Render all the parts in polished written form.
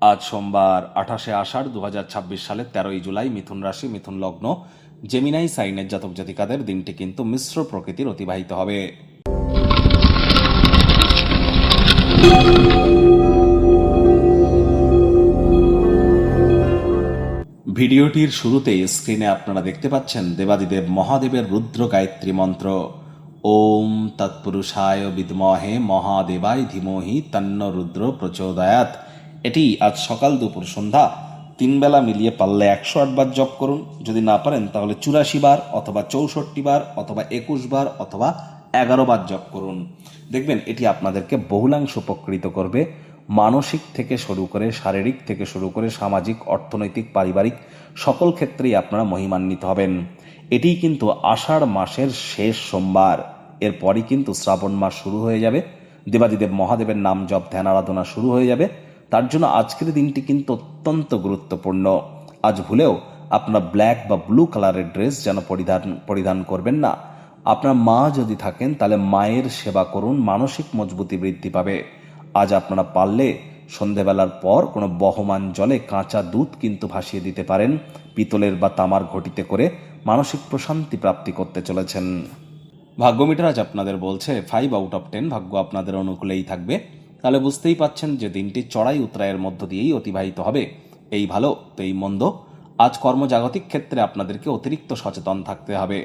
আজ সোমবার 28শে আষাঢ় 2026 সালের 13ই জুলাই। মিথুন রাশি, মিথুন লগ্ন, জেমিনাই সাইনের জাতক জাতিকাদের দিনটি কিন্তু মিশ্র প্রকৃতির অতিবাহিত হবে। ভিডিওটির শুরুতেই স্ক্রিনে আপনারা দেখতে পাচ্ছেন দেবাদিদেব মহাদেবের রুদ্র গায়ত্রী মন্ত্র। ওম তৎপুরুষায় বিদ্মহে মহাদেবায় ধীমহি তন্ন রুদ্র প্রচোদয়াৎ। এটি আজ সকাল দুপুর সন্ধ্যা 3 বেলা মিলিয়ে পারলে 108 বার জপ করুন। যদি না পারেন তাহলে 84 বার অথবা 64 বার অথবা 21 বার অথবা 11 বার জপ করুন। দেখবেন এটি আপনাদেরকে বহুলাংশ উপকৃত করবে। মানসিক থেকে শুরু করে, শারীরিক থেকে শুরু করে, সামাজিক, অর্থনৈতিক, পারিবারিক সকল ক্ষেত্রেই আপনারা মহিমান্বিত হবেন। এটি কিন্তু আষাঢ় মাসের শেষ সোমবার। এরপরই কিন্তু শ্রাবণ মাস শুরু হয়ে যাবে। দেবাদিদেব মহাদেবের নাম জপ, ধ্যান, আরাধনা শুরু হয়ে যাবে। তার জন্য আজকের দিনটি কিন্তু অত্যন্ত গুরুত্বপূর্ণ। আজ ভুলেও আপনারা ব্ল্যাক বা ব্লু কালারের ড্রেস যেন পরিধান করবেন না। আপনার মা যদি থাকেন তাহলে মায়ের সেবা করুন, মানসিক মজবুতি বৃদ্ধি পাবে। আজ আপনারা পারলে সন্ধেবেলার পর কোনো বহমান জলে কাঁচা দুধ কিন্তু ভাসিয়ে দিতে পারেন। পিতলের বা তামার ঘটিতে করে মানসিক প্রশান্তি প্রাপ্তি করতে চলেছেন। ভাগ্যমিটার আজ আপনাদের বলছে 5 আউট অফ 10 ভাগ্য আপনাদের অনুকূলেই থাকবে। তাহলে বুঝতেই পাচ্ছেন যে দিনটি চড়াই উতরাইয়ের মধ্য দিয়েই অতিবাহিত হবে। এই ভালো তো এই মন্দ। আজ কর্মজাগতিক ক্ষেত্রে আপনাদেরকে অতিরিক্ত সচেতন থাকতে হবে।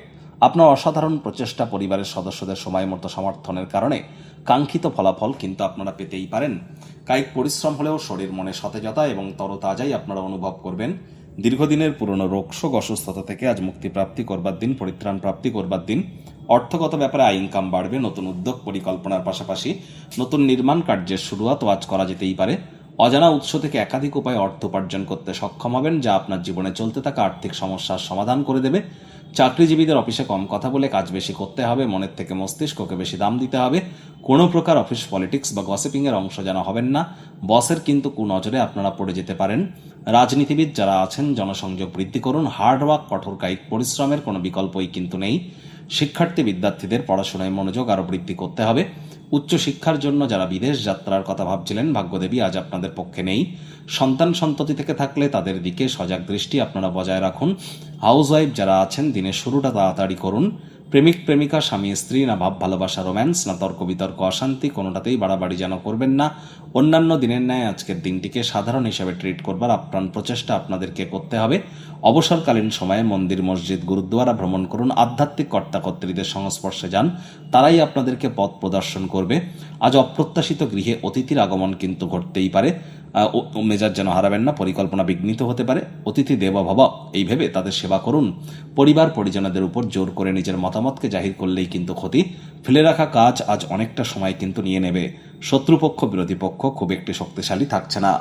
আপনার অসাধারণ প্রচেষ্টা পরিবারের সদস্যদের সময় মতো সমর্থনের কারণে কাঙ্ক্ষিত ফলাফল কিন্তু আপনারা পেতেই পারেন। কায়িক পরিশ্রম হলেও শরীর মনে সতেজতা এবং তরতাজাই আপনারা অনুভব করবেন। দীর্ঘদিনের পুরনো রোগশোক অসুস্থতা থেকে আজ মুক্তি প্রাপ্তি করবার দিন, পরিত্রাণ প্রাপ্তি করবার দিন। অর্থগত ব্যাপারে আয় ইনকাম বাড়বে। নতুন উদ্যোগ পরিকল্পনার পাশাপাশি নতুন নির্মাণ কার্যের শুরুয়াতও আজ করা যেতেই পারে। অজানা উৎস থেকে একাধিক উপায়ে অর্থ উপার্জন করতে সক্ষম হবেন, যা আপনার জীবনে চলতে থাকা আর্থিক সমস্যার সমাধান করে দেবে। চাকরিজীবীদের অফিসে কম কথা বলে কাজ বেশি করতে হবে। মনের থেকে মস্তিষ্ককে বেশি দাম দিতে হবে। কোনো প্রকার অফিস পলিটিক্স বা গসিপিংয়ের অংশ যেন হবেন না। বসের কিন্তু কুনজরে আপনারা পড়ে যেতে পারেন। রাজনীতিবিদ যারা আছেন জনসংযোগ বৃদ্ধি করুন। হার্ডওয়ার্ক, কঠোর কায়িক পরিশ্রমের কোনো বিকল্পই কিন্তু নেই। শিক্ষার্থী বিদ্যার্থীদের পড়াশোনায় মনোযোগ আরও বৃদ্ধি করতে হবে। উচ্চশিক্ষার জন্য যারা বিদেশ যাত্রার কথা ভাবছিলেন, ভাগ্যদেবী আজ আপনাদের পক্ষে নেই। সন্তান সন্ততি থেকে থাকলে তাদের দিকে সজাগ দৃষ্টি আপনারা বজায় রাখুন। হাউসওয়াইফ যারা আছেন দিনের শুরুটা তাড়াতাড়ি করুন। প্রেমিক প্রেমিকা, স্বামী স্ত্রী, না ভাব ভালোবাসা, রোম্যান্স, না তর্ক বিতর্ক, অশান্তি, কোনোটাতেই বাড়াবাড়ি যেন করবেন না। অন্যান্য দিনের ন্যায় আজকের দিনটিকে সাধারণ হিসেবে ট্রিট করবার আপ্রাণ প্রচেষ্টা আপনাদেরকে করতে হবে। অবসরকালীন সময়ে মন্দির, মসজিদ, গুরুদ্বারা ভ্রমণ করুন। আধ্যাত্মিক কর্তাকর্ত্রীদের সংস্পর্শে যান, তারাই আপনাদেরকে পথ প্রদর্শন করবে। আজ অপ্রত্যাশিত গৃহে অতিথির আগমন কিন্তু ঘটতেই পারে। মেজাজ যেন হারাবেন না, পরিকল্পনা বিঘ্নিত হতে পারে। অতিথি দেব ভব এই ভেবে তাদের সেবা করুন। পরিবার পরিজনদের উপর জোর করে নিজের মতামতকে জাহির করলেই কিন্তু ক্ষতি। ফেলে রাখা কাজ আজ অনেকটা সময় কিন্তু নিয়ে নেবে। শত্রুপক্ষ, বিরোধী পক্ষ খুব একটি শক্তিশালী থাকছে না।